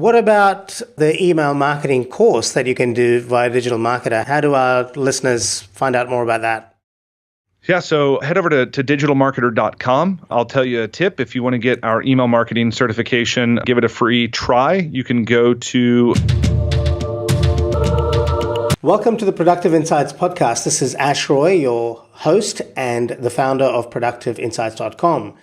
What about the email marketing course that you can do via Digital Marketer? How do our listeners find out more about that? Yeah, so head over to digitalmarketer.com. I'll tell you a tip. If you want to get our email marketing certification, give it a free try. You can go to... Welcome to the Productive Insights podcast. This is Ash Roy, your host and the founder of productiveinsights.com.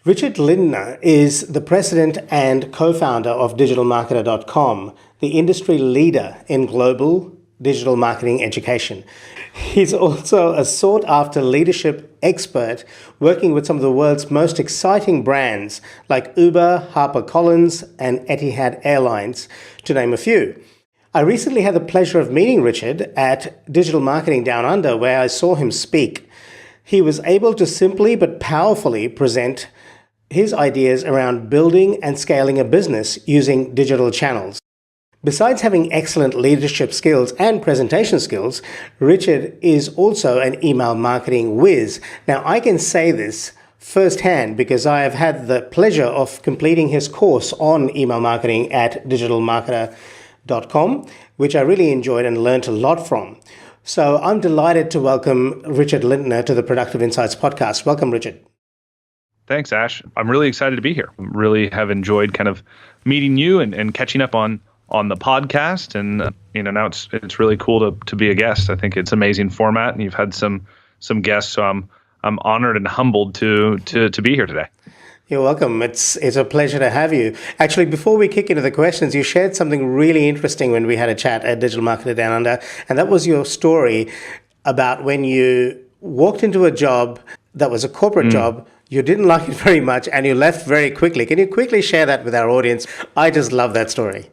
Richard Lindner is the president and co-founder of digitalmarketer.com, the industry leader in global digital marketing education. He's also a sought-after leadership expert working with some of the world's most exciting brands like Uber, HarperCollins, and Etihad Airlines, to name a few. I recently had the pleasure of meeting Richard at Digital Marketing Down Under, where I saw him speak. He was able to simply but powerfully present his ideas around building and scaling a business using digital channels. Besides having excellent leadership skills and presentation skills, Richard is also an email marketing whiz. Now, I can say this firsthand because I have had the pleasure of completing his course on email marketing at digitalmarketer.com, which I really enjoyed and learned a lot from. So I'm delighted to welcome Richard Lindner to the Productive Insights podcast. Welcome, Richard. Thanks, Ash. I'm really excited to be here. Really have enjoyed kind of meeting you and catching up on the podcast. And now it's really cool to be a guest. I think it's an amazing format, and you've had some guests, so I'm honored and humbled to be here today. You're welcome. It's a pleasure to have you. Actually, before we kick into the questions, you shared something really interesting when we had a chat at Digital Marketer Down Under, and that was your story about when you walked into a job that was a corporate job. You didn't like it very much and you left very quickly. Can you quickly share that with our audience? I just love that story.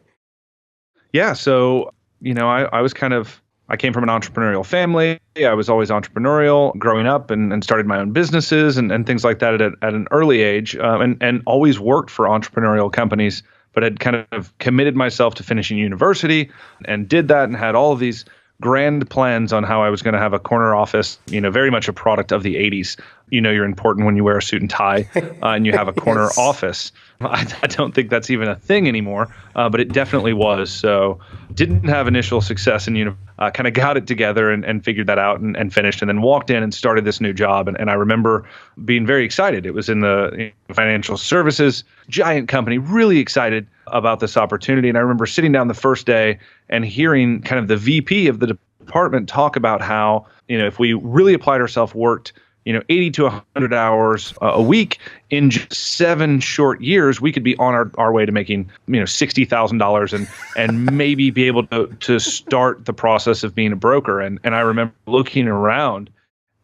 Yeah. So, I came from an entrepreneurial family. I was always entrepreneurial growing up and started my own businesses and things like that at an early age, and always worked for entrepreneurial companies, but had kind of committed myself to finishing university and did that and had all of these grand plans on how I was going to have a corner office, very much a product of the 80s. You're important when you wear a suit and tie and you have a corner Yes. office. I don't think that's even a thing anymore, but it definitely was. So didn't have initial success in kind of got it together and figured that out and finished, and then walked in and started this new job. And I remember being very excited. It was in the financial services, giant company, really excited about this opportunity. And I remember sitting down the first day and hearing kind of the VP of the department talk about how, if we really applied ourselves, worked 80 to 100 hours a week in just 7 short years, we could be on our way to making, $60,000 and maybe be able to start the process of being a broker. And I remember looking around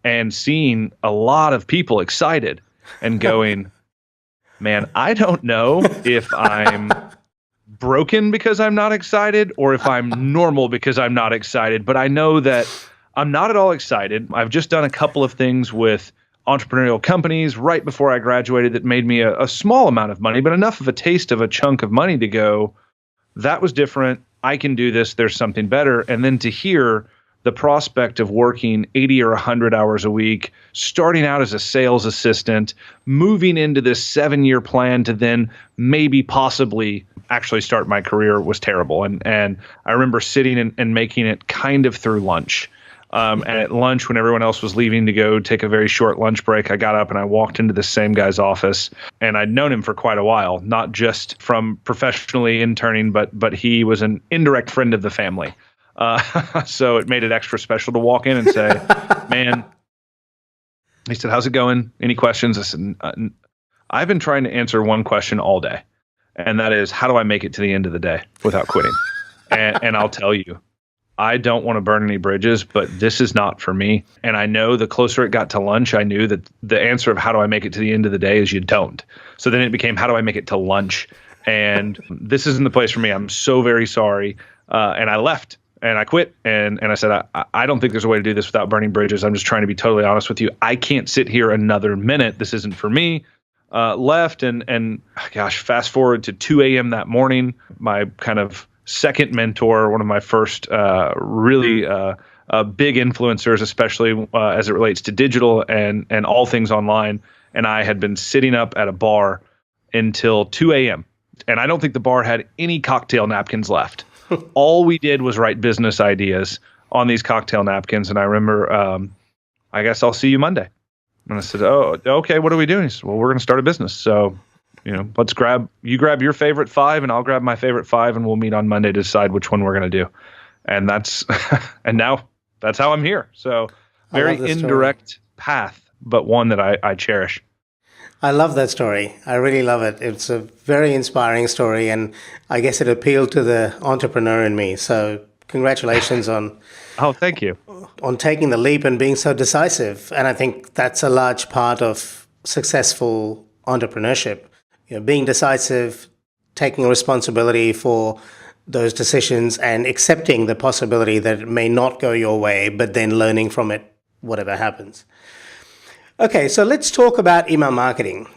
and seeing a lot of people excited and going, man, I don't know if I'm broken because I'm not excited or if I'm normal because I'm not excited, but I know that I'm not at all excited. I've just done a couple of things with entrepreneurial companies right before I graduated that made me a small amount of money, but enough of a taste of a chunk of money to go, that was different. I can do this. There's something better. And then to hear the prospect of working 80 or 100 hours a week, starting out as a sales assistant, moving into this 7-year plan to then maybe possibly actually start my career was terrible. And I remember sitting and making it kind of through lunch. And at lunch, when everyone else was leaving to go take a very short lunch break, I got up and I walked into the same guy's office. And I'd known him for quite a while, not just from professionally interning, but he was an indirect friend of the family. So it made it extra special to walk in and say, man, he said, how's it going? Any questions? I said, I've been trying to answer one question all day. And that is, how do I make it to the end of the day without quitting? And I'll tell you, I don't want to burn any bridges, but this is not for me. And I know the closer it got to lunch, I knew that the answer of how do I make it to the end of the day is you don't. So then it became, how do I make it to lunch? And this isn't the place for me. I'm so very sorry. And I left and I quit. And I said, I don't think there's a way to do this without burning bridges. I'm just trying to be totally honest with you. I can't sit here another minute. This isn't for me. Left and gosh, fast forward to 2 a.m. that morning, my kind of second mentor, one of my first really big influencers, especially as it relates to digital and all things online. And I had been sitting up at a bar until 2 a.m. And I don't think the bar had any cocktail napkins left. All we did was write business ideas on these cocktail napkins. And I remember, I guess I'll see you Monday. And I said, oh, okay, what are we doing? He said, well, we're going to start a business. So, let's grab your favorite 5 and I'll grab my favorite 5 and we'll meet on Monday to decide which one we're going to do. And and now that's how I'm here. So very indirect path, but one that I cherish. I love that story. I really love it. It's a very inspiring story, and I guess it appealed to the entrepreneur in me. So congratulations on thank you. On taking the leap and being so decisive. And I think that's a large part of successful entrepreneurship. Being decisive, taking responsibility for those decisions and accepting the possibility that it may not go your way, but then learning from it, whatever happens. Okay, so let's talk about email marketing.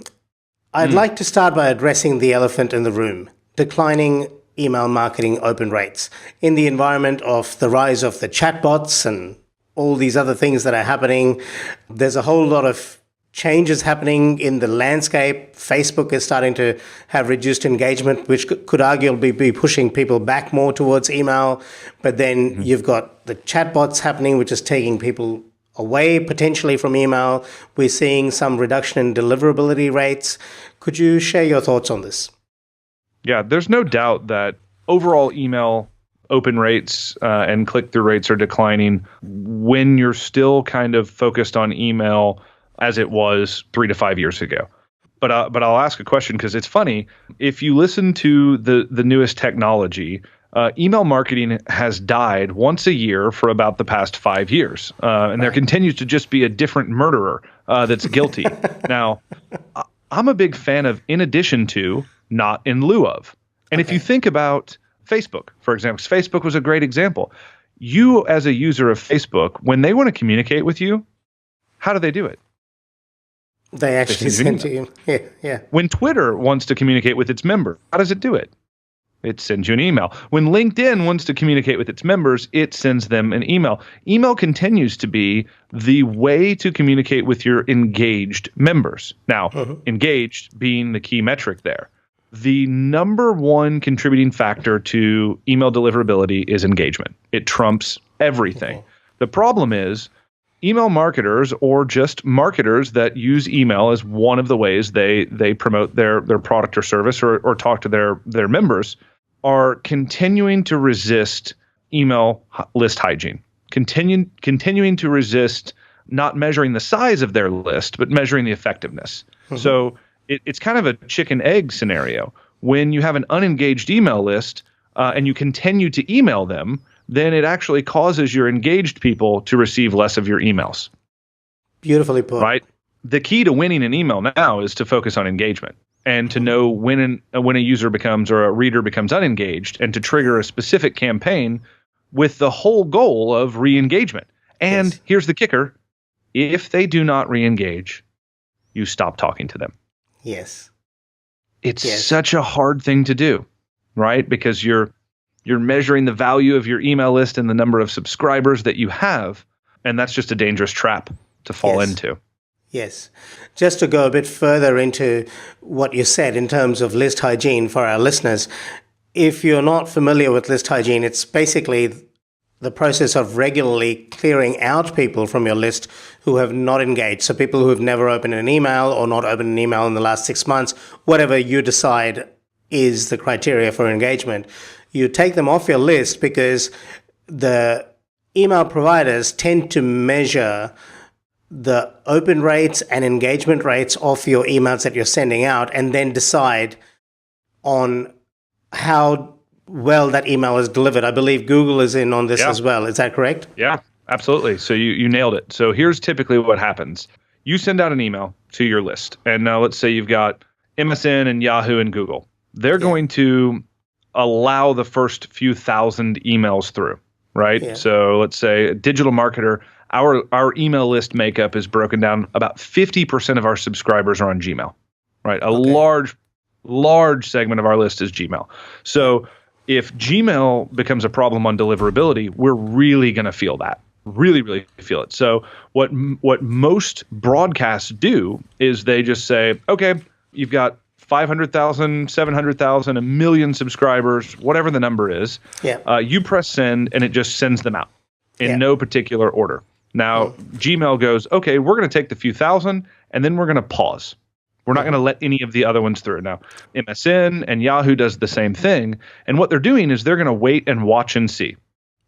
I'd like to start by addressing the elephant in the room, declining email marketing open rates. In the environment of the rise of the chatbots and all these other things that are happening, there's a whole lot of changes happening in the landscape. Facebook is starting to have reduced engagement, which could arguably be pushing people back more towards email. But then you've got the chatbots happening, which is taking people away potentially from email. We're seeing some reduction in deliverability rates. Could you share your thoughts on this? Yeah, there's no doubt that overall email open rates and click-through rates are declining when you're still kind of focused on email as it was 3 to 5 years ago. But I'll ask a question because it's funny. If you listen to the newest technology, email marketing has died once a year for about the past 5 years. And there continues to just be a different murderer that's guilty. Now, I'm a big fan of in addition to, not in lieu of. And if you think about Facebook, for example, Facebook was a great example. You as a user of Facebook, when they want to communicate with you, how do they do it? They actually send to you. Yeah. When Twitter wants to communicate with its member, how does it do it? It sends you an email. When LinkedIn wants to communicate with its members, it sends them an email. Email continues to be the way to communicate with your engaged members. Now, engaged being the key metric there. The number one contributing factor to email deliverability is engagement. It trumps everything. The problem is email marketers or just marketers that use email as one of the ways they promote their product or service or talk to their members are continuing to resist email list hygiene, continuing to resist not measuring the size of their list, but measuring the effectiveness. So it's kind of a chicken egg scenario. When you have an unengaged email list and you continue to email them, then it actually causes your engaged people to receive less of your emails. Beautifully put. Right? The key to winning an email now is to focus on engagement and to know when a user becomes or a reader becomes unengaged and to trigger a specific campaign with the whole goal of re-engagement. And here's the kicker. If they do not re-engage, you stop talking to them. Yes. It's such a hard thing to do, right? Because you're measuring the value of your email list and the number of subscribers that you have, and that's just a dangerous trap to fall into. Yes. Just to go a bit further into what you said in terms of list hygiene for our listeners, if you're not familiar with list hygiene, it's basically the process of regularly clearing out people from your list who have not engaged. So people who have never opened an email or not opened an email in the last 6 months, whatever you decide is the criteria for engagement, you take them off your list because the email providers tend to measure the open rates and engagement rates of your emails that you're sending out and then decide on how well that email is delivered. I believe Google is in on this as well. Is that correct? Yeah, absolutely. So you nailed it. So here's typically what happens. You send out an email to your list. And now let's say you've got MSN and Yahoo and Google. They're going to allow the first few thousand emails through, right? Yeah. So let's say a digital marketer, our email list makeup is broken down. About 50% of our subscribers are on Gmail, right? A large segment of our list is Gmail. So if Gmail becomes a problem on deliverability, we're really going to feel that. Really feel it. So what most broadcasts do is they just say, okay, you've got 500,000, 700,000, a million subscribers, whatever the number is. Yeah. You press send and it just sends them out in no particular order. Now, Gmail goes, okay, we're going to take the few thousand and then we're going to pause. We're not going to let any of the other ones through. Now, MSN and Yahoo does the same thing. And what they're doing is they're going to wait and watch and see.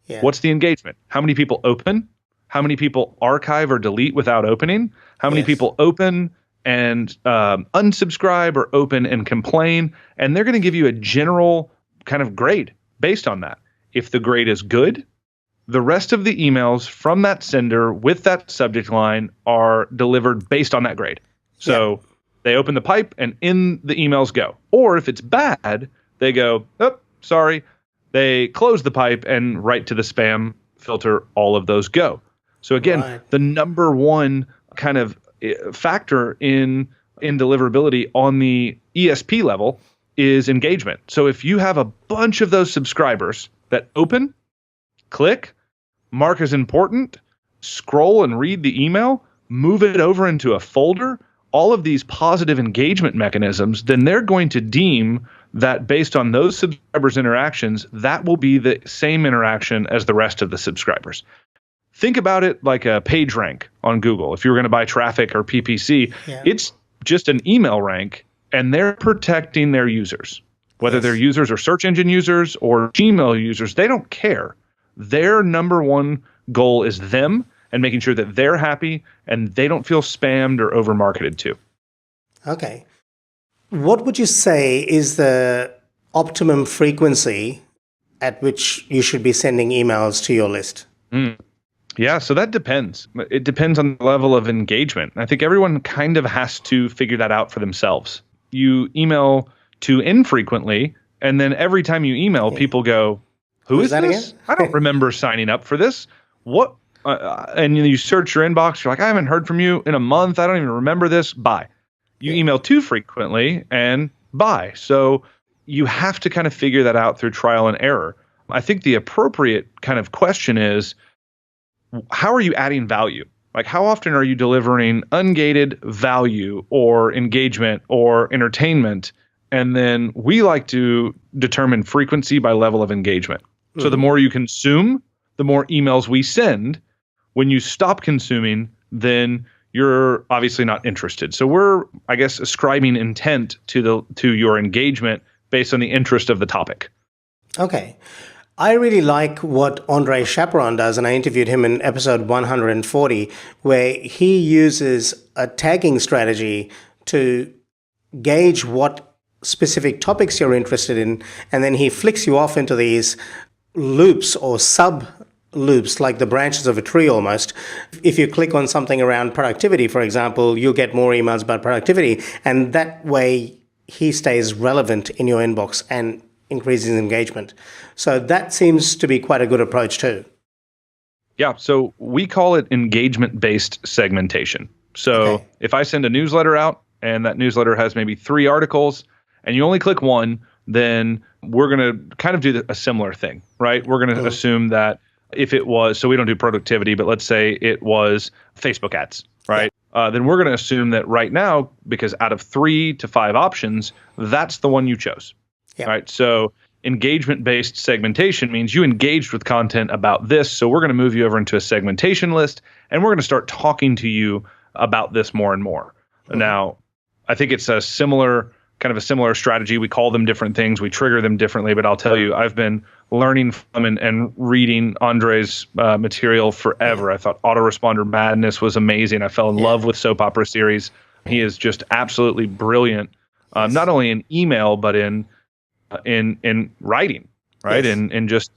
Yeah. What's the engagement? How many people open? How many people archive or delete without opening? How many people open and unsubscribe or open and complain? And they're going to give you a general kind of grade based on that. If the grade is good, the rest of the emails from that sender with that subject line are delivered based on that grade. So they open the pipe and in the emails go. Or if it's bad, they go, oh, sorry. They close the pipe and right to the spam filter, all of those go. So again, the number one kind of factor in deliverability on the ESP level is engagement. So if you have a bunch of those subscribers that open, click, mark as important, scroll and read the email, move it over into a folder, all of these positive engagement mechanisms, then they're going to deem that based on those subscribers' interactions, that will be the same interaction as the rest of the subscribers. Think about it like a page rank on Google. If you were going to buy traffic or PPC, it's just an email rank, and they're protecting their users. Whether their users are search engine users or Gmail users, they don't care. Their number one goal is them and making sure that they're happy and they don't feel spammed or over-marketed to. Okay. What would you say is the optimum frequency at which you should be sending emails to your list? Yeah, so that depends. It depends on the level of engagement. I think everyone kind of has to figure that out for themselves. You email too infrequently, and then every time you email, people go, Who is that this? again? I don't remember signing up for this. What? And you search your inbox, you're like, I haven't heard from you in a month. I don't even remember this. Bye. You email too frequently, and bye. So you have to kind of figure that out through trial and error. I think the appropriate kind of question is, how are you adding value? Like, how often are you delivering ungated value or engagement or entertainment? And then we like to determine frequency by level of engagement. So the more you consume, the more emails we send. When you stop consuming, then you're obviously not interested. So we're, I guess, ascribing intent to your engagement based on the interest of the topic. Okay. I really like what Andre Chaperon does, and I interviewed him in episode 140, where he uses a tagging strategy to gauge what specific topics you're interested in, and then he flicks you off into these loops or sub-loops, like the branches of a tree almost. If you click on something around productivity, for example, you'll get more emails about productivity, and that way he stays relevant in your inbox and increases engagement. So that seems to be quite a good approach too. Yeah, so we call it engagement-based segmentation. So if I send a newsletter out and that newsletter has maybe 3 articles and you only click one, then we're going to kind of do a similar thing, right? We're going to assume that if it was, so we don't do productivity, but let's say it was Facebook ads, right? Then we're going to assume that right now, because out of 3 to 5 options, that's the one you chose. Right. So engagement-based segmentation means you engaged with content about this. So we're going to move you over into a segmentation list, and we're going to start talking to you about this more and more. Now, I think it's a similar strategy. We call them different things. We trigger them differently. But I'll tell you, I've been learning from and reading Andre's material forever. I thought Autoresponder Madness was amazing. I fell in love with soap opera series. He is just absolutely brilliant, not only in email, but in writing, right? In just,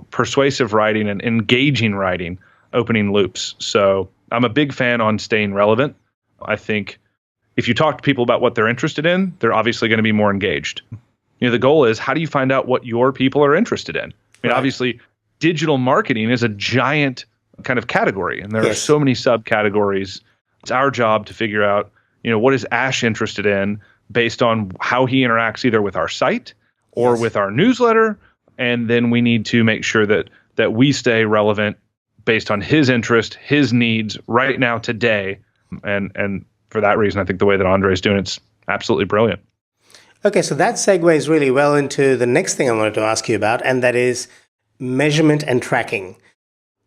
persuasive writing and engaging writing, opening loops. So I'm a big fan on staying relevant. I think if you talk to people about what they're interested in, they're obviously going to be more engaged. The goal is, how do you find out what your people are interested in? I mean, obviously, digital marketing is a giant kind of category, and there are so many subcategories. It's our job to figure out, what is Ash interested in based on how he interacts either with our site or with our newsletter, and then we need to make sure that we stay relevant based on his interest, his needs right now, today, and for that reason, I think the way that Andre is doing it's absolutely brilliant. Okay, so that segues really well into the next thing I wanted to ask you about, and that is measurement and tracking.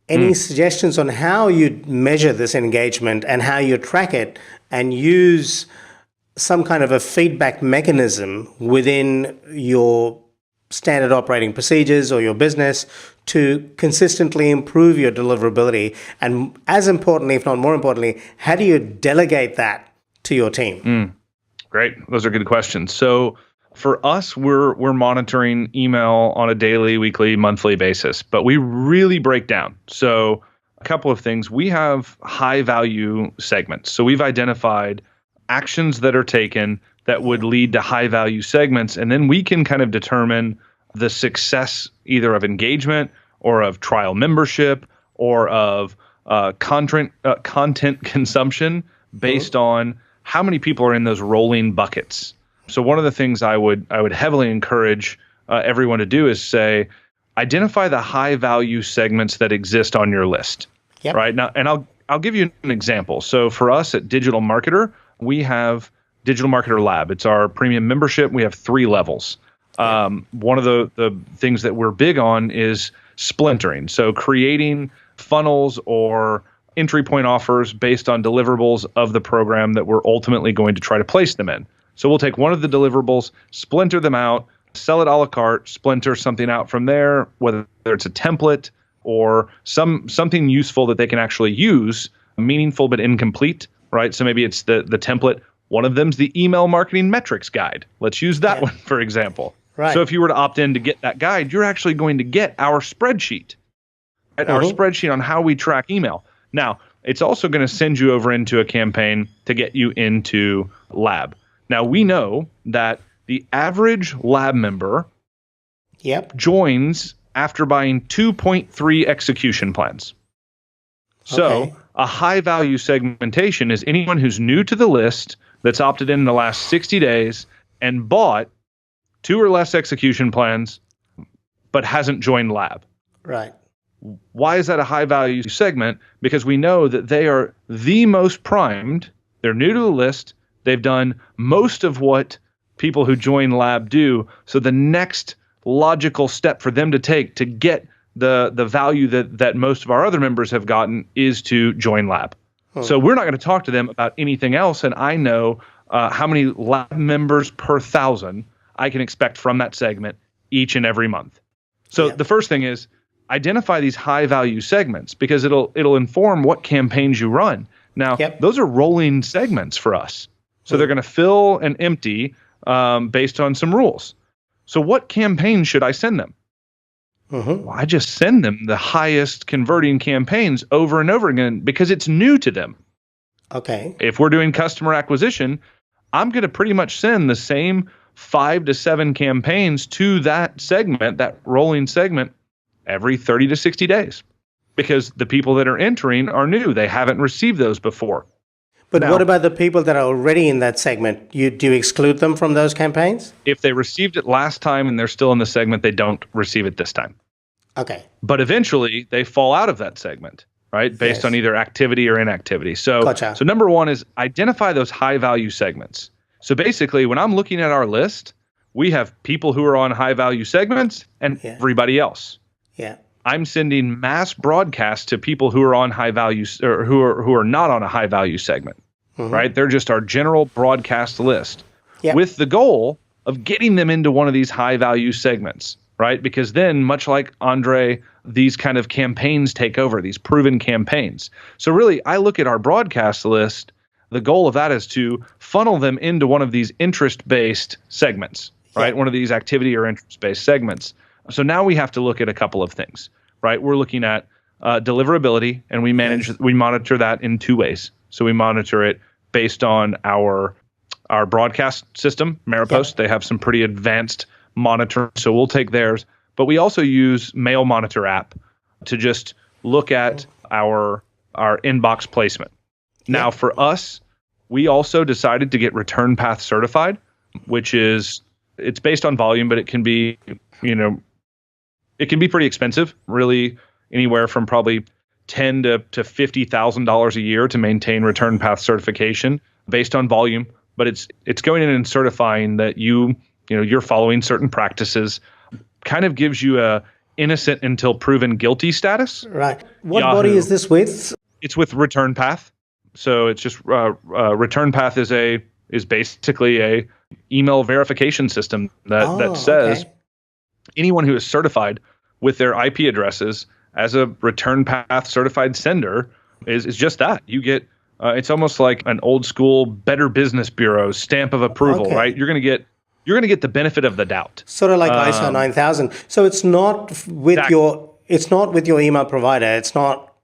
Any suggestions on how you measure this engagement and how you track it and use some kind of a feedback mechanism within your standard operating procedures or your business to consistently improve your deliverability? And as importantly, if not more importantly, how do you delegate that to your team? Great. Those are good questions. So for us, we're monitoring email on a daily, weekly, monthly basis, but we really break down. So a couple of things. We have high value segments. So we've identified actions that are taken that would lead to high value segments. And then we can kind of determine the success either of engagement or of trial membership or of content consumption based on how many people are in those rolling buckets. So one of the things I would heavily encourage everyone to do is say, identify the high value segments that exist on your list. Yep. Right now, and I'll give you an example. So for us at Digital Marketer, we have Digital Marketer Lab. It's our premium membership. We have 3 levels. One of the things that we're big on is splintering. So creating funnels or entry point offers based on deliverables of the program that we're ultimately going to try to place them in. So we'll take one of the deliverables, splinter them out, sell it a la carte, splinter something out from there, whether it's a template or something useful that they can actually use, meaningful but incomplete, right? So maybe it's the template. One of them's the email marketing metrics guide. Let's use that one, for example. Right. So if you were to opt in to get that guide, you're actually going to get our spreadsheet, right? Our spreadsheet on how we track email. Now, it's also going to send you over into a campaign to get you into Lab. Now, we know that the average Lab member joins after buying 2.3 execution plans. So a high value segmentation is anyone who's new to the list that's opted in the last 60 days and bought 2 or less execution plans, but hasn't joined Lab. Right. Why is that a high value segment? Because we know that they are the most primed. They're new to the list. They've done most of what people who join Lab do. So the next logical step for them to take to get the value that most of our other members have gotten is to join Lab. So we're not going to talk to them about anything else. And I know how many Lab members per 1,000 I can expect from that segment each and every month. So the first thing is identify these high value segments because it'll inform what campaigns you run. Now, those are rolling segments for us. So they're going to fill and empty based on some rules. So what campaigns should I send them? Well, I just send them the highest converting campaigns over and over again because it's new to them. Okay. If we're doing customer acquisition, I'm going to pretty much send the same 5 to 7 campaigns to that segment, that rolling segment, every 30 to 60 days because the people that are entering are new. They haven't received those before. But now, what about the people that are already in that segment? Do you exclude them from those campaigns? If they received it last time and they're still in the segment, they don't receive it this time. Okay. But eventually they fall out of that segment, right? Based on either activity or inactivity. So, so number one is identify those high value segments. So basically when I'm looking at our list, we have people who are on high value segments and everybody else. Yeah. I'm sending mass broadcasts to people who are on high value or who are not on a high value segment, right? They're just our general broadcast list with the goal of getting them into one of these high value segments, right? Because then, much like Andre, these kind of campaigns take over, these proven campaigns. So really, I look at our broadcast list. The goal of that is to funnel them into one of these interest-based segments, right? One of these activity or interest-based segments. So now we have to look at a couple of things, right? We're looking at deliverability, and we monitor that in 2 ways. So we monitor it based on our broadcast system, Maripost. They have some pretty advanced monitoring, so we'll take theirs. But we also use Mail Monitor app to just look at our inbox placement. Now, for us, we also decided to get Return Path certified, which is it's based on volume, but it can be it can be pretty expensive, really anywhere from probably $10,000 to $50,000 a year to maintain Return Path certification based on volume. But it's going in and certifying that you you're following certain practices, kind of gives you a innocent until proven guilty status. Right. What body is this with? It's with Return Path. So it's just Return Path is basically a email verification system that says anyone who is certified with their IP addresses as a Return Path certified sender is just that. You get it's almost like an old school Better Business Bureau stamp of approval, right? You're going to get the benefit of the doubt. Sort of like ISO 9000. So it's not with your email provider. It's not.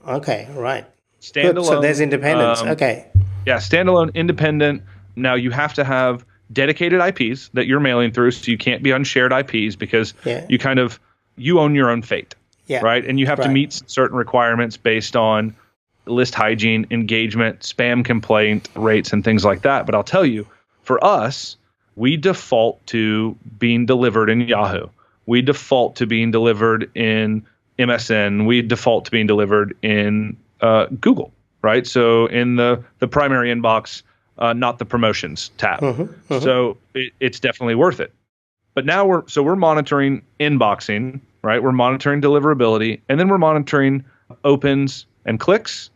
Okay, right. Standalone. Good. So there's independence. Okay. Yeah, standalone, independent. Now you have to have dedicated IPs that you're mailing through, so you can't be on shared IPs because you own your own fate, right? And you have to meet certain requirements based on list hygiene, engagement, spam complaint rates, and things like that. But I'll tell you, for us, we default to being delivered in Yahoo. We default to being delivered in MSN. We default to being delivered in Google, right? So in the primary inbox, not the promotions tab. So it's definitely worth it. But now we're monitoring inboxing, right? We're monitoring deliverability, and then we're monitoring opens and clicks,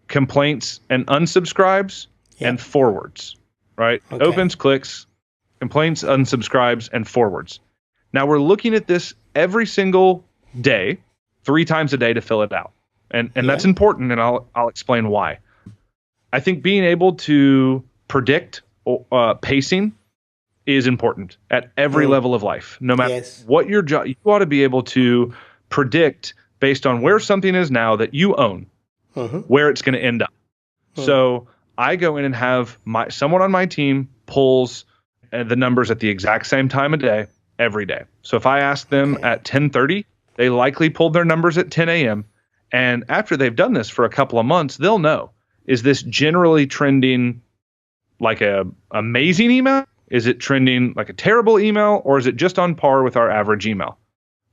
complaints and unsubscribes, and forwards, right? Opens, clicks, complaints, unsubscribes, and forwards. Now we're looking at this every single day, 3 times a day to fill it out. And that's important, and I'll explain why. I think being able to predict pacing is important at every level of life. No matter what your job, you ought to be able to predict based on where something is now that you own, where it's going to end up. So I go in and have someone on my team pulls the numbers at the exact same time of day every day. So if I ask them at 10:30, they likely pulled their numbers at 10 a.m. And after they've done this for a couple of months, they'll know, is this generally trending like a amazing email? Is it trending like a terrible email? Or is it just on par with our average email,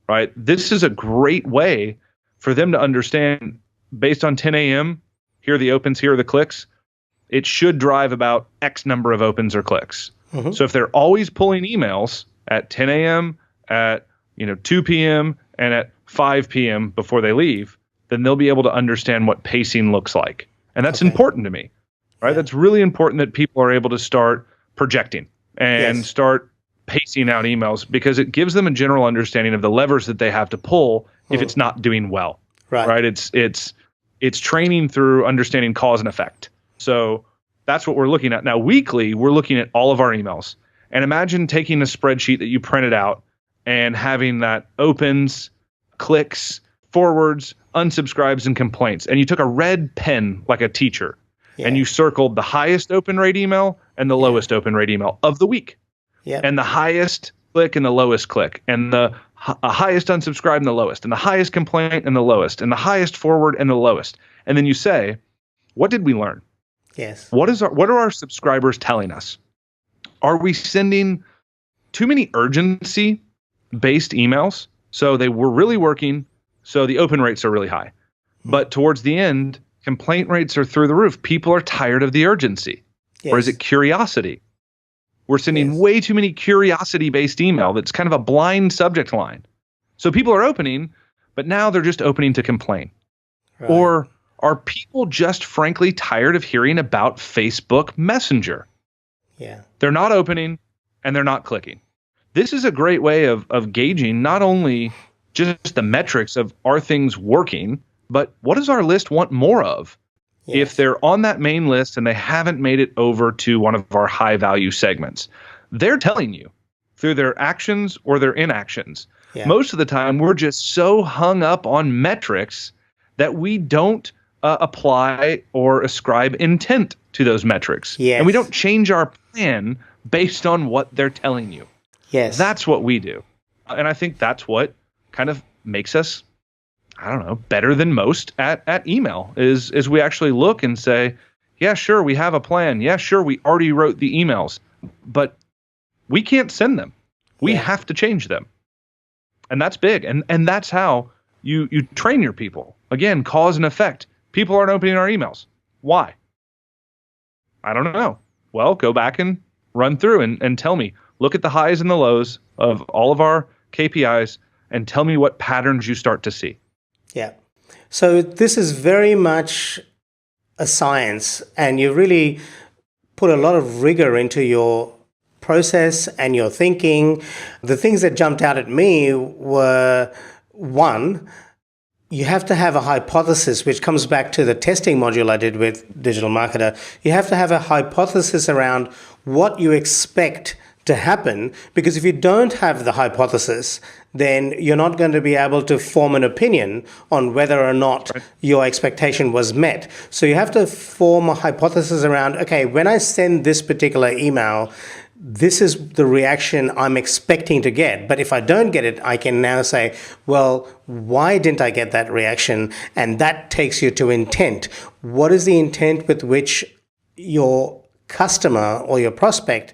right? This is a great way for them to understand based on 10 a.m., here are the opens, here are the clicks. It should drive about X number of opens or clicks. So if they're always pulling emails at 10 a.m., at 2 p.m., and at 5 p.m. before they leave, then they'll be able to understand what pacing looks like. And that's important to me, right? That's really important that people are able to start projecting and start pacing out emails because it gives them a general understanding of the levers that they have to pull if it's not doing well, right? It's training through understanding cause and effect. So that's what we're looking at. Now, weekly, we're looking at all of our emails. And imagine taking a spreadsheet that you printed out and having that opens, clicks, forwards, unsubscribes, and complaints. And you took a red pen like a teacher and you circled the highest open rate email and the lowest open rate email of the week. And the highest click and the lowest click, and the highest unsubscribe and the lowest, and the highest complaint and the lowest, and the highest forward and the lowest. And then you say, what did we learn? What are our subscribers telling us? Are we sending too many urgency-based emails? So they were really working, so the open rates are really high. But towards the end, complaint rates are through the roof. People are tired of the urgency. Or is it curiosity? We're sending way too many curiosity-based email that's kind of a blind subject line. So people are opening, but now they're just opening to complain. Or are people just frankly tired of hearing about Facebook Messenger? They're not opening and they're not clicking. This is a great way of gauging not only just the metrics of are things working, but what does our list want more of? If they're on that main list and they haven't made it over to one of our high value segments, they're telling you through their actions or their inactions. Most of the time, we're just so hung up on metrics that we don't apply or ascribe intent to those metrics. And we don't change our plan based on what they're telling you. That's what we do. And I think that's what kind of makes us, I don't know, better than most at email is we actually look and say, yeah, sure, we have a plan. Yeah, sure, we already wrote the emails, but we can't send them. We have to change them. And that's big. And that's how you train your people. Again, cause and effect. People aren't opening our emails. Why? I don't know. Well, go back and run through and tell me, look at the highs and the lows of all of our KPIs and tell me what patterns you start to see. Yeah. So this is very much a science, and you really put a lot of rigor into your process and your thinking. The things that jumped out at me were, one, you have to have a hypothesis, which comes back to the testing module I did with Digital Marketer. You have to have a hypothesis around what you expect to happen, because if you don't have the hypothesis, then you're not going to be able to form an opinion on whether or not your expectation was met. So you have to form a hypothesis around, okay, when I send this particular email, this is the reaction I'm expecting to get. But if I don't get it, I can now say, well, why didn't I get that reaction? And that takes you to intent. What is the intent with which your customer or your prospect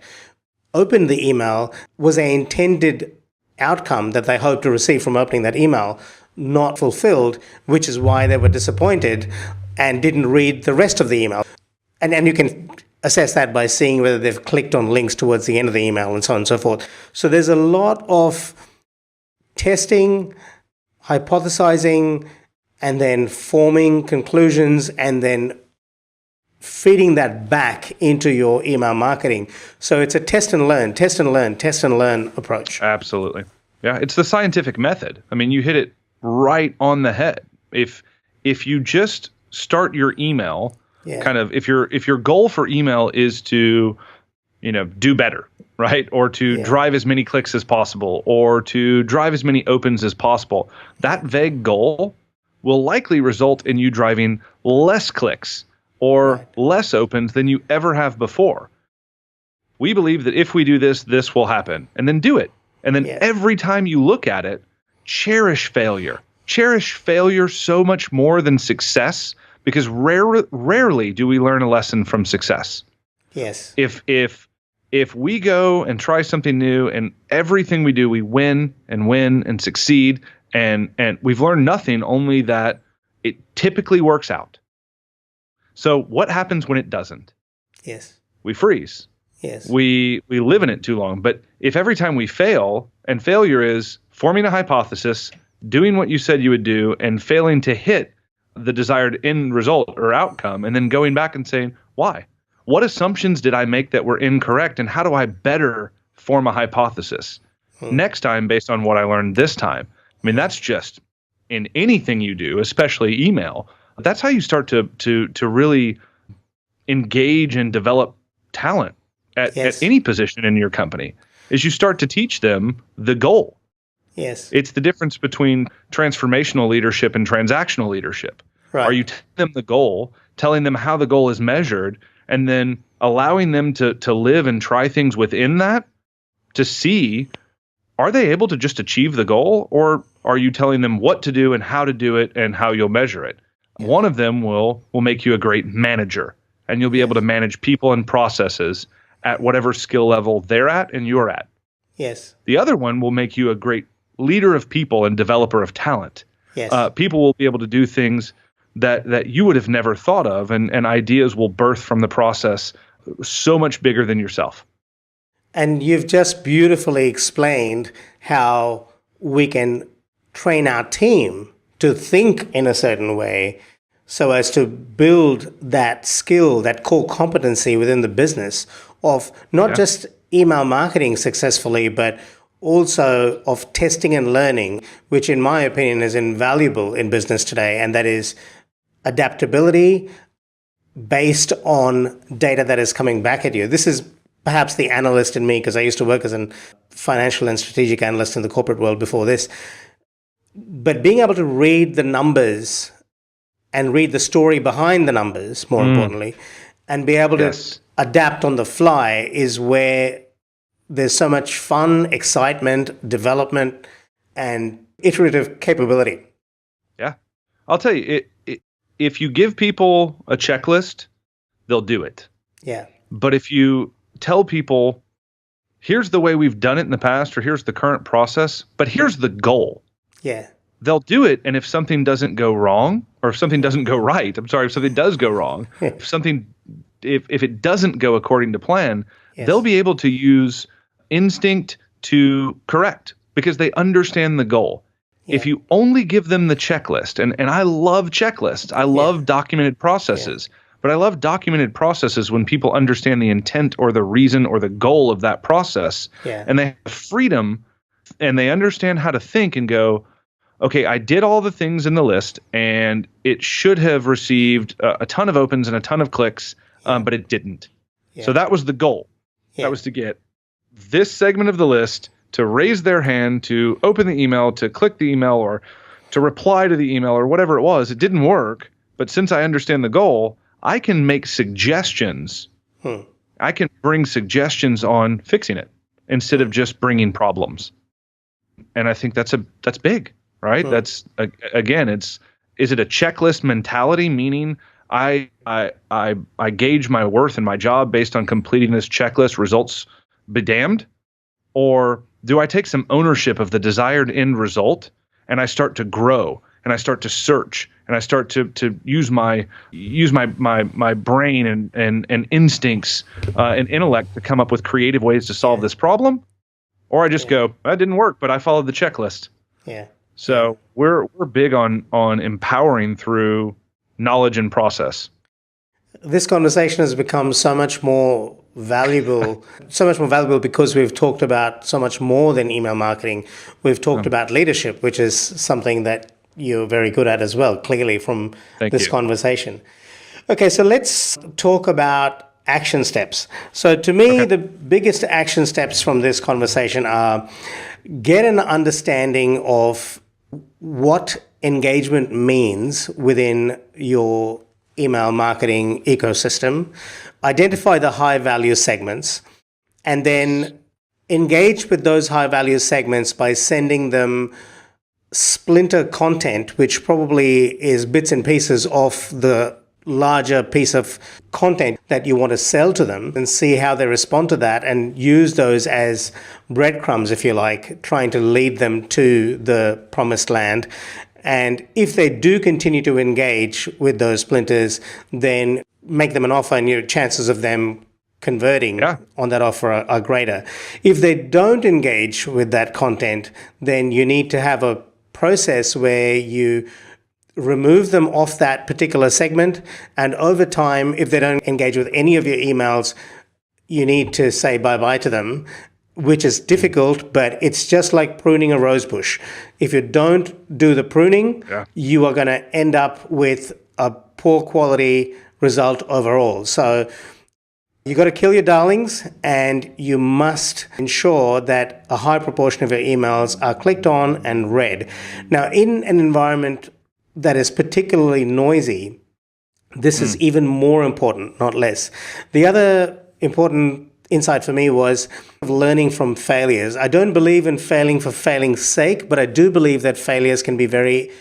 opened the email? Was an intended outcome that they hoped to receive from opening that email not fulfilled, which is why they were disappointed and didn't read the rest of the email. And you can assess that by seeing whether they've clicked on links towards the end of the email and so on and so forth. So there's a lot of testing, hypothesizing, and then forming conclusions, and then feeding that back into your email marketing. So it's a test and learn, test and learn, test and learn approach. Absolutely. Yeah, it's the scientific method. I mean, you hit it right on the head. If you just start your email, kind of, if your goal for email is to, do better, right? Or to drive as many clicks as possible, or to drive as many opens as possible, that vague goal will likely result in you driving less clicks or less opens than you ever have before. We believe that if we do this, this will happen. And then do it. And then every time you look at it, cherish failure. Cherish failure so much more than success, because rarely do we learn a lesson from success. Yes. If we go and try something new and everything we do, we win and succeed, and we've learned nothing, only that it typically works out. So what happens when it doesn't? Yes. We freeze. Yes. We live in it too long. But if every time we fail, and failure is forming a hypothesis, doing what you said you would do, and failing to hit the desired end result or outcome, and then going back and saying, why? What assumptions did I make that were incorrect, and how do I better form a hypothesis next time based on what I learned this time? I mean, that's just in anything you do, especially email. That's how you start to really engage and develop talent at any position in your company, is you start to teach them the goal. Yes. It's the difference between transformational leadership and transactional leadership. Right. Are you telling them the goal, telling them how the goal is measured, and then allowing them to live and try things within that to see, are they able to just achieve the goal, or are you telling them what to do and how to do it and how you'll measure it? One of them will make you a great manager, and you'll be able to manage people and processes at whatever skill level they're at and you're at. Yes. The other one will make you a great leader of people and developer of talent. Yes. People will be able to do things that you would have never thought of, and ideas will birth from the process so much bigger than yourself. And you've just beautifully explained how we can train our team to think in a certain way so as to build that skill, that core competency within the business of not just email marketing successfully, but also of testing and learning, which in my opinion is invaluable in business today. And that is adaptability based on data that is coming back at you. This is perhaps the analyst in me, because I used to work as a financial and strategic analyst in the corporate world before this. But being able to read the numbers and read the story behind the numbers, more importantly, and be able to adapt on the fly is where there's so much fun, excitement, development, and iterative capability. Yeah. I'll tell you, if you give people a checklist, they'll do it. Yeah. But if you tell people, here's the way we've done it in the past, or here's the current process, but here's the goal. Yeah. They'll do it, and if something doesn't go wrong, or if something doesn't go right, if something does go wrong, if it doesn't go according to plan, Yes. They'll be able to use instinct to correct because they understand the goal. Yeah. If you only give them the checklist, and I love checklists, I love documented processes, but I love documented processes when people understand the intent or the reason or the goal of that process, and they have freedom and they understand how to think and go, okay, I did all the things in the list and it should have received a ton of opens and a ton of clicks, but it didn't. So that was the goal. That was to get this segment of the list to raise their hand, to open the email, to click the email, or to reply to the email, or whatever it was. It didn't work, but since I understand the goal, I can make suggestions. I can bring suggestions on fixing it instead of just bringing problems. And I think that's big, right? That's again, is it a checklist mentality, meaning I gauge my worth in my job based on completing this checklist, results be damned? Or do I take some ownership of the desired end result and I start to grow and I start to search and I start to use my brain and instincts and intellect to come up with creative ways to solve this problem? Or I just go, that didn't work, but I followed the checklist. Yeah. So we're big on empowering through knowledge and process. This conversation has become so much more valuable because we've talked about so much more than email marketing. We've talked about leadership, which is something that you're very good at as well, clearly from this conversation. Okay, so let's talk about action steps. So to me, the biggest action steps from this conversation are get an understanding of what engagement means within your email marketing ecosystem, identify the high value segments, and then engage with those high value segments by sending them splinter content, which probably is bits and pieces of the larger piece of content that you want to sell to them, and see how they respond to that and use those as breadcrumbs, if you like, trying to lead them to the promised land. And if they do continue to engage with those splinters, then make them an offer and your chances of them converting on that offer are greater. If they don't engage with that content, then you need to have a process where you remove them off that particular segment. And over time, if they don't engage with any of your emails, you need to say bye-bye to them, which is difficult, but it's just like pruning a rose bush. If you don't do the pruning, you are going to end up with a poor quality result overall. So you got to kill your darlings, and you must ensure that a high proportion of your emails are clicked on and read. Now, in an environment that is particularly noisy, this is even more important, not less. The other important insight for me was learning from failures. I don't believe in failing for failing's sake, but I do believe that failures can be very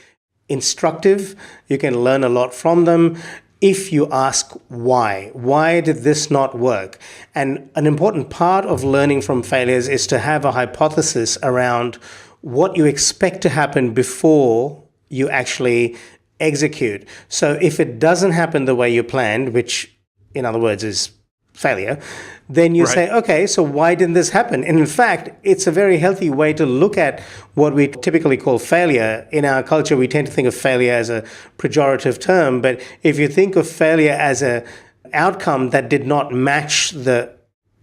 instructive. You can learn a lot from them if you ask why. Why did this not work? And an important part of learning from failures is to have a hypothesis around what you expect to happen before you actually execute. So if it doesn't happen the way you planned, which in other words is failure, then you say, okay, so why didn't this happen? And in fact, it's a very healthy way to look at what we typically call failure. In our culture, we tend to think of failure as a pejorative term, but if you think of failure as an outcome that did not match the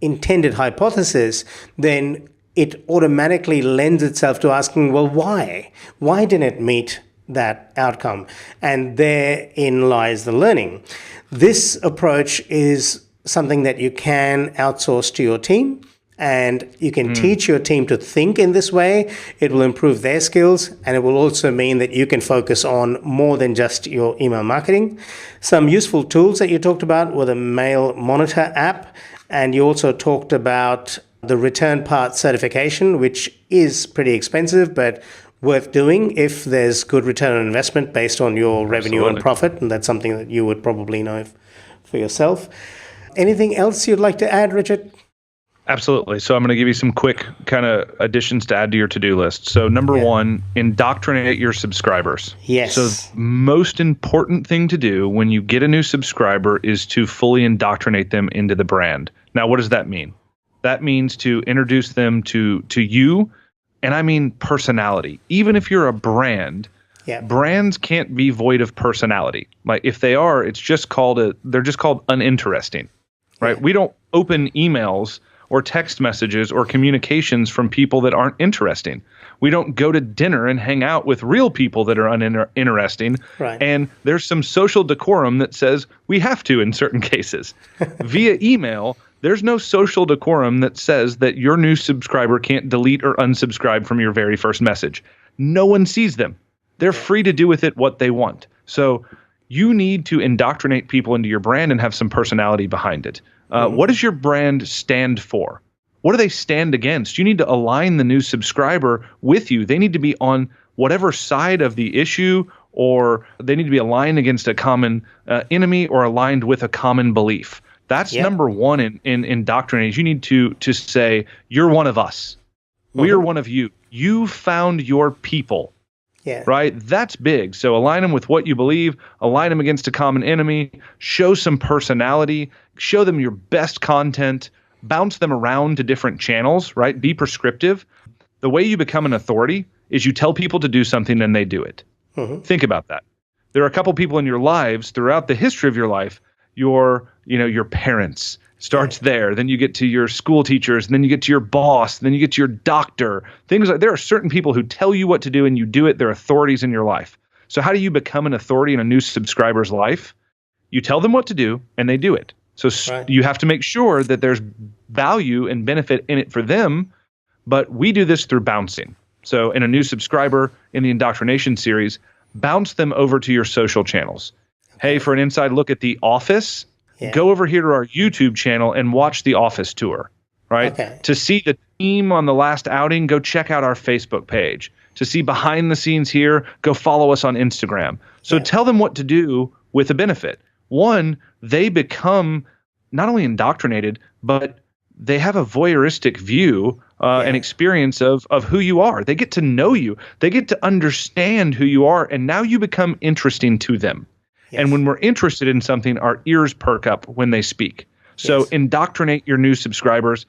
intended hypothesis, then it automatically lends itself to asking, well, why? Why didn't it meet that outcome? And therein lies the learning. This approach is something that you can outsource to your team, and you can teach your team to think in this way. It will improve their skills, and it will also mean that you can focus on more than just your email marketing. Some useful tools that you talked about were the Mail Monitor app, and you also talked about the return part certification, which is pretty expensive, but worth doing if there's good return on investment based on your revenue and profit, and that's something that you would probably know for yourself. Anything else you'd like to add, Richard? Absolutely. So I'm going to give you some quick kind of additions to add to your to-do list. So number one, indoctrinate your subscribers. Yes. So most important thing to do when you get a new subscriber is to fully indoctrinate them into the brand. Now, what does that mean? That means to introduce them to you, and I mean personality. Even if you're a brand, brands can't be void of personality. Like if they are, they're just called uninteresting, right? We don't open emails or text messages or communications from people that aren't interesting. We don't go to dinner and hang out with real people that are uninteresting. Right. And there's some social decorum that says we have to in certain cases. Via email, there's no social decorum that says that your new subscriber can't delete or unsubscribe from your very first message. No one sees them. They're free to do with it what they want. So you need to indoctrinate people into your brand and have some personality behind it. What does your brand stand for? What do they stand against? You need to align the new subscriber with you. They need to be on whatever side of the issue, or they need to be aligned against a common enemy or aligned with a common belief. That's number one in indoctrinating. You need to say, you're one of us. We're one of you. You found your people. Yeah. Right? That's big. So align them with what you believe, align them against a common enemy, show some personality, show them your best content, bounce them around to different channels, right? Be prescriptive. The way you become an authority is you tell people to do something and they do it. Think about that. There are a couple people in your lives throughout the history of your life, your parents starts there. Then you get to your school teachers, and then you get to your boss, and then you get to your doctor. Things like there are certain people who tell you what to do and you do it. They're authorities in your life. So how do you become an authority in a new subscriber's life? You tell them what to do and they do it. So you have to make sure that there's value and benefit in it for them. But we do this through bouncing. So in a new subscriber in the Indoctrination series, bounce them over to your social channels. Hey, for an inside look at The Office, go over here to our YouTube channel and watch The Office tour, right? To see the team on the last outing, go check out our Facebook page. To see behind the scenes here, go follow us on Instagram. So tell them what to do with a benefit. One, they become not only indoctrinated, but they have a voyeuristic view and experience of who you are. They get to know you. They get to understand who you are, and now you become interesting to them. And when we're interested in something, our ears perk up when they speak. So indoctrinate your new subscribers,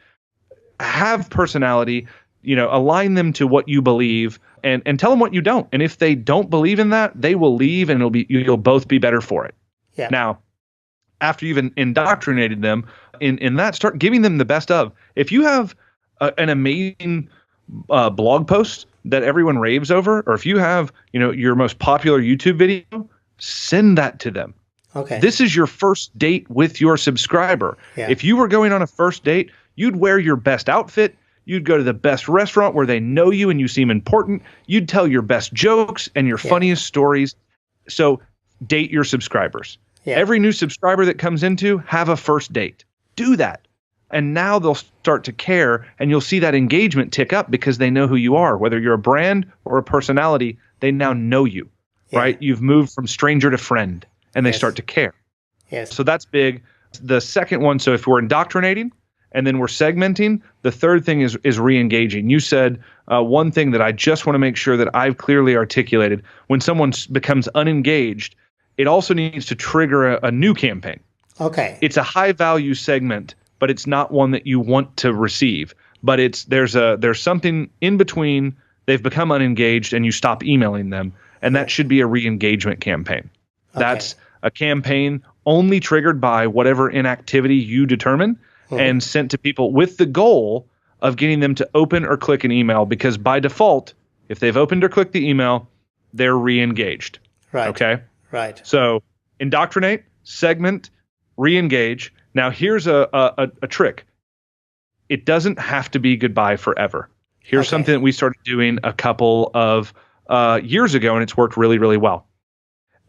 have personality, align them to what you believe, and tell them what you don't. And if they don't believe in that, they will leave, and you'll both be better for it. Now, after you've indoctrinated them in that, start giving them the best of. If you have an amazing blog post that everyone raves over, or if you have your most popular YouTube video, send that to them. This is your first date with your subscriber. If you were going on a first date, you'd wear your best outfit. You'd go to the best restaurant where they know you and you seem important. You'd tell your best jokes and your funniest stories. So date your subscribers. Every new subscriber that comes into, have a first date. Do that. And now they'll start to care, and you'll see that engagement tick up because they know who you are. Whether you're a brand or a personality, they now know you. Right? You've moved from stranger to friend, and they start to care. So that's big. The second one, so if we're indoctrinating and then we're segmenting, the third thing is re-engaging. You said one thing that I just want to make sure that I've clearly articulated. When someone becomes unengaged, it also needs to trigger a new campaign. It's a high value segment, but it's not one that you want to receive. But there's something in between. They've become unengaged and you stop emailing them. And that should be a re-engagement campaign. That's a campaign only triggered by whatever inactivity you determine and sent to people with the goal of getting them to open or click an email, because by default, if they've opened or clicked the email, they're re-engaged. So indoctrinate, segment, re-engage. Now here's a trick. It doesn't have to be goodbye forever. Here's something that we started doing a couple of years ago, and it's worked really, really well.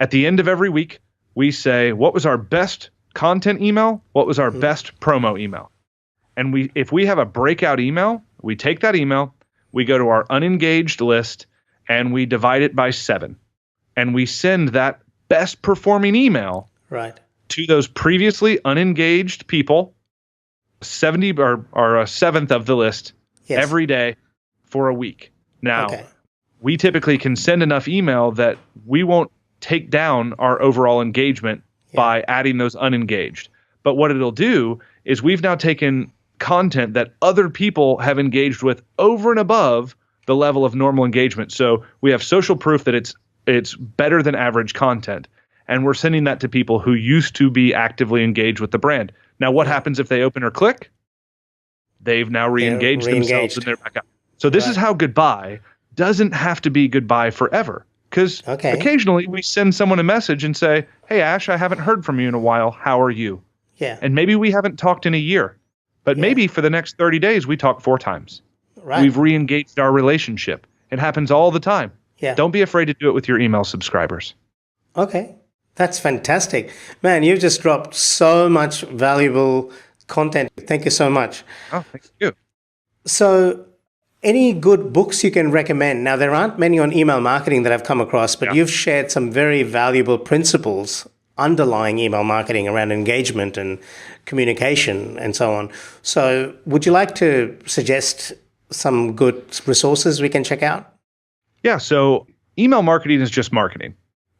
At the end of every week, we say, what was our best content email? What was our best promo email? And if we have a breakout email, we take that email, we go to our unengaged list, and we divide it by 7. And we send that best performing email to those previously unengaged people, 70 or a seventh of the list every day for a week. Now, we typically can send enough email that we won't take down our overall engagement by adding those unengaged. But what it'll do is we've now taken content that other people have engaged with over and above the level of normal engagement. So we have social proof that it's better than average content. And we're sending that to people who used to be actively engaged with the brand. Now, what happens if they open or click? They've now re-engaged themselves and they're back out. So this is how goodbye doesn't have to be goodbye forever. Because occasionally we send someone a message and say, hey, Ash, I haven't heard from you in a while. How are you? Yeah. And maybe we haven't talked in a year. But maybe for the next 30 days, we talk 4 times. Right. We've re-engaged our relationship. It happens all the time. Yeah. Don't be afraid to do it with your email subscribers. Okay. That's fantastic. Man, you've just dropped so much valuable content. Thank you so much. Oh, thank you. So any good books you can recommend? Now, there aren't many on email marketing that I've come across, but you've shared some very valuable principles underlying email marketing around engagement and communication and so on. So would you like to suggest some good resources we can check out? Yeah, so email marketing is just marketing,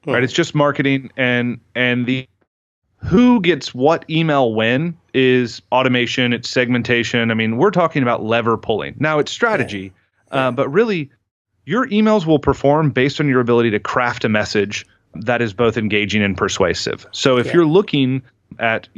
right? It's just marketing, and the who gets what email when is automation, it's segmentation. I mean, we're talking about lever pulling. Now, it's strategy, but really, your emails will perform based on your ability to craft a message that is both engaging and persuasive. So if you're looking at,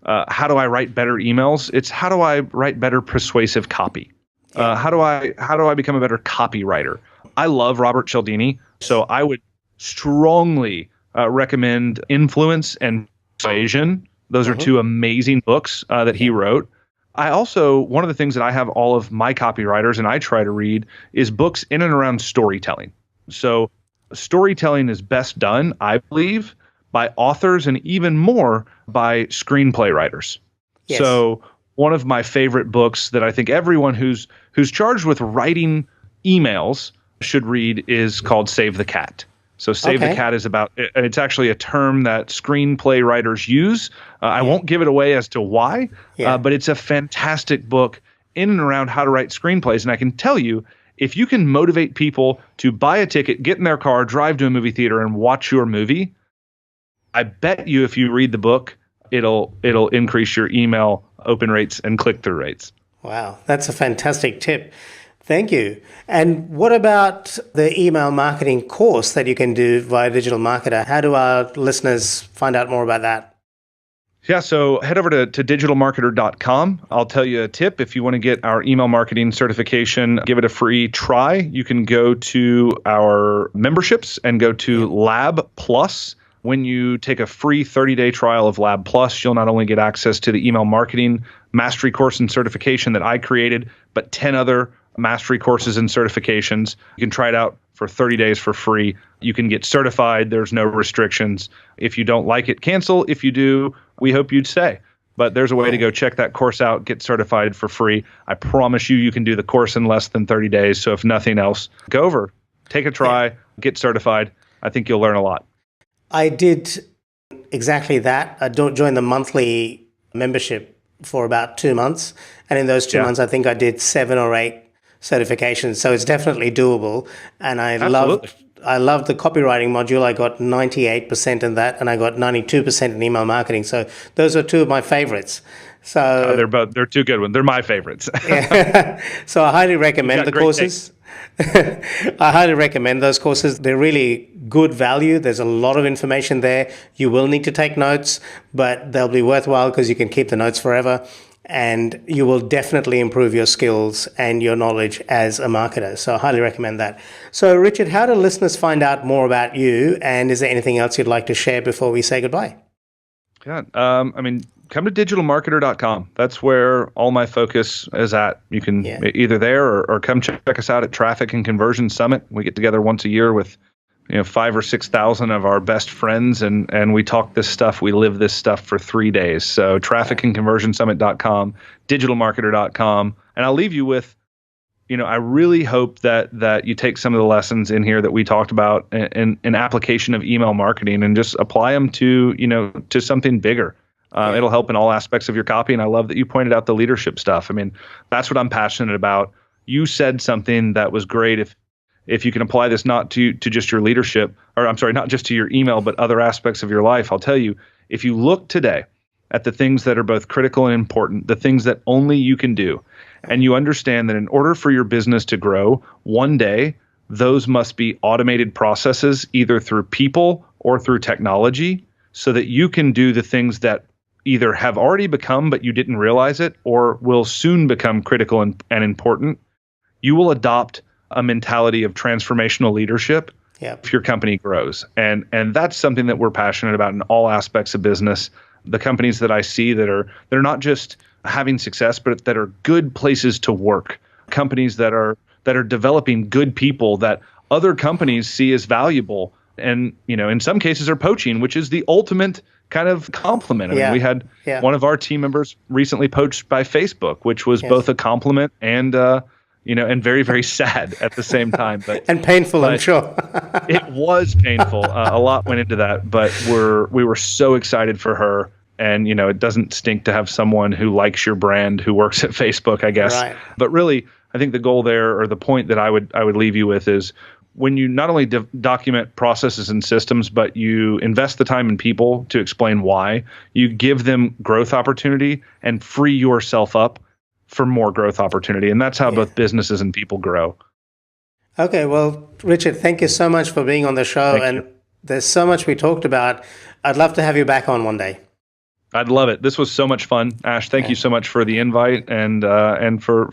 how do I write better emails? It's how do I write better persuasive copy? How do I become a better copywriter? I love Robert Cialdini, so I would strongly recommend Influence and Persuasion. Those are 2 amazing books that he wrote. I also, one of the things that I have all of my copywriters and I try to read is books in and around storytelling. So storytelling is best done, I believe, by authors and even more by screenplay writers. Yes. So one of my favorite books that I think everyone who's charged with writing emails should read is called Save the Cat. So Save the Cat is about, it's actually a term that screenplay writers use. I won't give it away as to why, but it's a fantastic book in and around how to write screenplays. And I can tell you, if you can motivate people to buy a ticket, get in their car, drive to a movie theater and watch your movie, I bet you if you read the book, it'll increase your email open rates and click-through rates. Wow, that's a fantastic tip. Thank you. And what about the email marketing course that you can do via Digital Marketer? How do our listeners find out more about that? Yeah, so head over to digitalmarketer.com. I'll tell you a tip. If you want to get our email marketing certification, give it a free try. You can go to our memberships and go to Lab Plus. When you take a free 30-day trial of Lab Plus, you'll not only get access to the email marketing mastery course and certification that I created, but 10 other mastery courses and certifications. You can try it out for 30 days for free. You can get certified. There's no restrictions. If you don't like it, cancel. If you do, we hope you'd stay. But there's a way to go check that course out, get certified for free. I promise you can do the course in less than 30 days. So if nothing else, go over, take a try, get certified. I think you'll learn a lot. I did exactly that. I joined the monthly membership for about 2 months. And in those 2 months, I think I did 7 or 8 certifications. So it's definitely doable. And I loved the copywriting module. I got 98% in that, and I got 92% in email marketing. So those are 2 of my favorites. So they're 2 good ones. They're my favorites. So I highly recommend the courses. I highly recommend those courses. They're really good value. There's a lot of information there. You will need to take notes, but they'll be worthwhile because you can keep the notes forever. And you will definitely improve your skills and your knowledge as a marketer. So I highly recommend that. So Richard, how do listeners find out more about you? And is there anything else you'd like to share before we say goodbye? Yeah, come to digitalmarketer.com. That's where all my focus is at. You can either there or come check us out at Traffic and Conversion Summit. We get together once a year with 5,000 or 6,000 of our best friends, and we talk this stuff. We live this stuff for 3 days. So trafficandconversionsummit.com, digitalmarketer.com. And I'll leave you with, I really hope that you take some of the lessons in here that we talked about in application of email marketing and just apply them to something bigger. It'll help in all aspects of your copy. And I love that you pointed out the leadership stuff. I mean, that's what I'm passionate about. You said something that was great. If you can apply this not to just your leadership, or I'm sorry, not just to your email, but other aspects of your life, I'll tell you, if you look today at the things that are both critical and important, the things that only you can do. And you understand that in order for your business to grow, one day, those must be automated processes, either through people or through technology, so that you can do the things that either have already become, but you didn't realize it, or will soon become critical and important. You will adopt a mentality of transformational leadership if your company grows. And that's something that we're passionate about in all aspects of business. The companies that I see they're not just having success, but that are good places to work. Companies that are developing good people that other companies see as valuable, and in some cases are poaching, which is the ultimate kind of compliment. I mean, we had one of our team members recently poached by Facebook, which was both a compliment and and very, very sad at the same time. And painful, I'm sure. It was painful. A lot went into that, but we were so excited for her. And, it doesn't stink to have someone who likes your brand who works at Facebook, I guess. Right. But really, I think the goal there, or the point that I would leave you with, is when you not only document processes and systems, but you invest the time in people to explain why, you give them growth opportunity and free yourself up for more growth opportunity. And that's how both businesses and people grow. Okay, well, Richard, thank you so much for being on the show. And there's so much we talked about. I'd love to have you back on one day. I'd love it. This was so much fun. Ash, thank you so much for the invite and for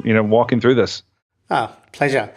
walking through this. Pleasure.